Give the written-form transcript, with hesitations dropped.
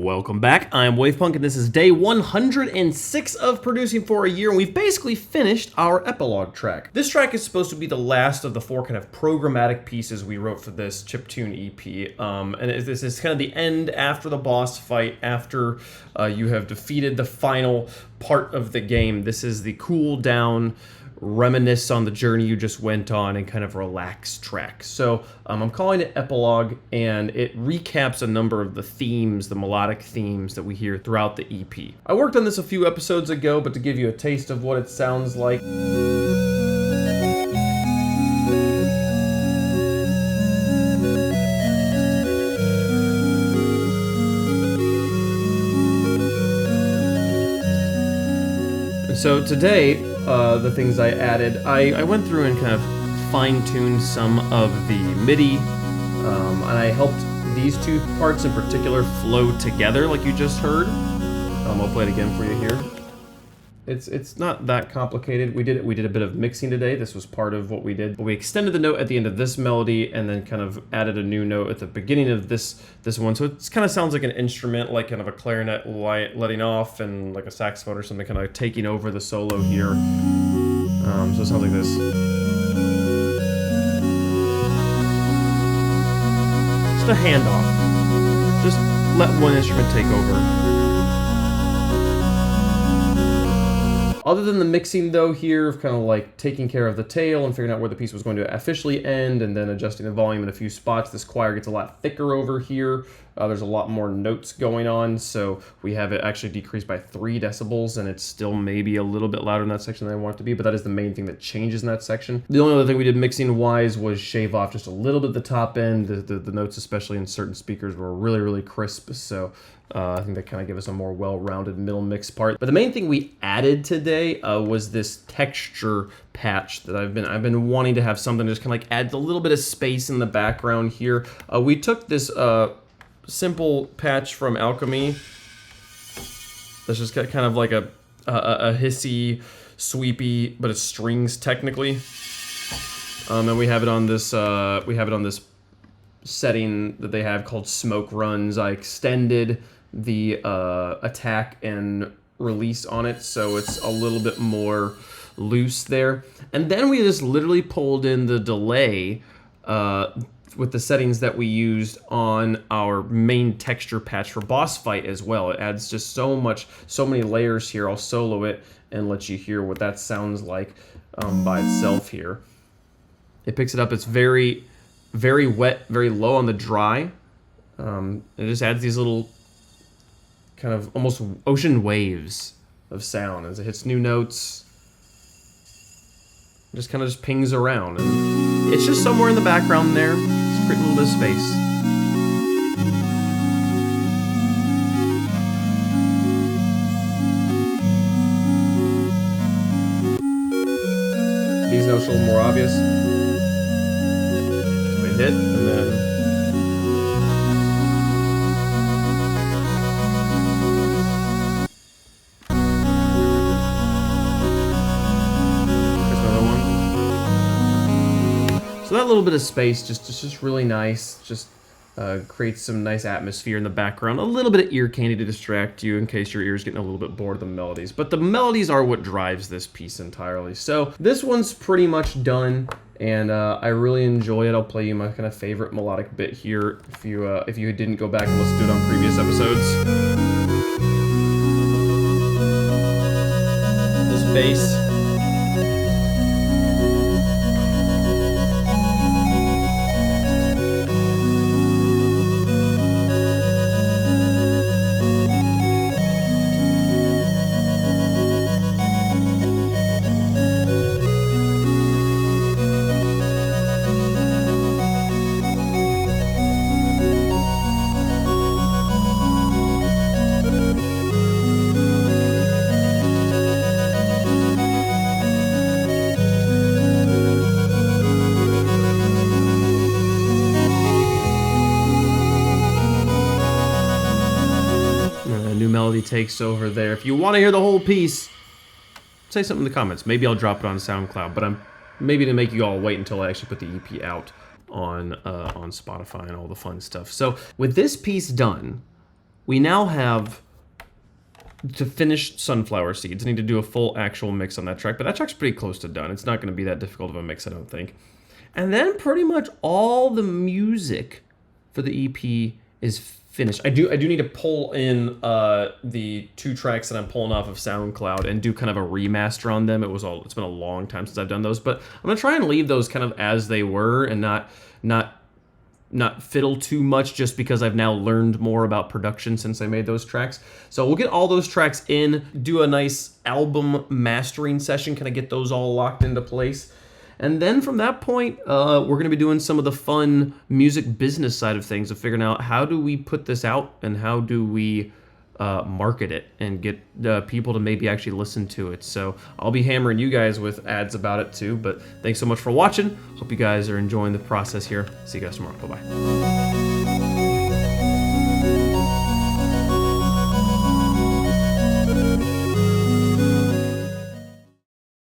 Welcome back. I'm Wavepunk, and this is day 106 of producing for a year, and we've basically finished our epilogue track. This track is supposed to be the last of the four kind of programmatic pieces we wrote for this chiptune EP, and this is kind of the end after the boss fight, after you have defeated the final part of the game. This is the cool down, reminisce on the journey you just went on, and kind of relax track. So I'm calling it Epilogue, and it recaps a number of the themes, the melodic themes that we hear throughout the EP. I worked on this a few episodes ago, but to give you a taste of what it sounds like. So today, the things I added, I went through and kind of fine-tuned some of the MIDI, and I helped these two parts in particular flow together like you just heard. I'll play it again for you here. It's not that complicated. We did a bit of mixing today. This was part of what we did. But we extended the note at the end of this melody and then kind of added a new note at the beginning of this one. So it kind of sounds like an instrument, like kind of a clarinet letting off and like a saxophone or something kind of taking over the solo here. So it sounds like this. Just a handoff. Just let one instrument take over. Other than the mixing, though, here of kind of like taking care of the tail and figuring out where the piece was going to officially end and then adjusting the volume in a few spots, this choir gets a lot thicker over here. There's a lot more notes going on, so we have it actually decreased by 3 decibels, and it's still maybe a little bit louder in that section than I want it to be, but that is the main thing that changes in that section. The only other thing we did mixing-wise was shave off just a little bit the top end. The notes, especially in certain speakers, were really, really crisp, so I think that kind of gave us a more well-rounded middle mix part. But the main thing we added today was this texture patch that I've been wanting to have something that just kind of like adds a little bit of space in the background here. We took this simple patch from Alchemy. That's just got kind of like a hissy, sweepy, but it's strings technically. And we have it on this setting that they have called Smoke Runs. I extended the attack and release on it, so it's a little bit more loose there. And then we just literally pulled in the delay with the settings that we used on our main texture patch for boss fight as well. It adds just so many layers here. I'll solo it and let you hear what that sounds like by itself here. It picks it up. It's very, very wet, very low on the dry. It just adds these little kind of almost ocean waves of sound as it hits new notes. It just kind of just pings around, and it's just somewhere in the background there. Just create a little bit of space. These notes are a little more obvious. So they hit, and then so that little bit of space just really nice. Just creates some nice atmosphere in the background. A little bit of ear candy to distract you in case your ear's getting a little bit bored of the melodies. But the melodies are what drives this piece entirely. So this one's pretty much done, and I really enjoy it. I'll play you my kind of favorite melodic bit here if you didn't go back and listen to it on previous episodes. This bass. Melody takes over there. If you want to hear the whole piece, say something in the comments. Maybe I'll drop it on SoundCloud, but I'm maybe to make you all wait until I actually put the EP out on Spotify and all the fun stuff. So with this piece done, we now have to finish Sunflower Seeds. I need to do a full actual mix on that track, but that track's pretty close to done. It's not going to be that difficult of a mix, I don't think. And then pretty much all the music for the EP is finished. I do need to pull in the 2 tracks that I'm pulling off of SoundCloud and do kind of a remaster on them. It's been a long time since I've done those, but I'm gonna try and leave those kind of as they were and not fiddle too much, just because I've now learned more about production since I made those tracks. So we'll get all those tracks in, do a nice album mastering session, kind of get those all locked into place. And then from that point, we're going to be doing some of the fun music business side of things, of figuring out how do we put this out and how do we market it and get people to maybe actually listen to it. So I'll be hammering you guys with ads about it too. But thanks so much for watching. Hope you guys are enjoying the process here. See you guys tomorrow. Bye-bye.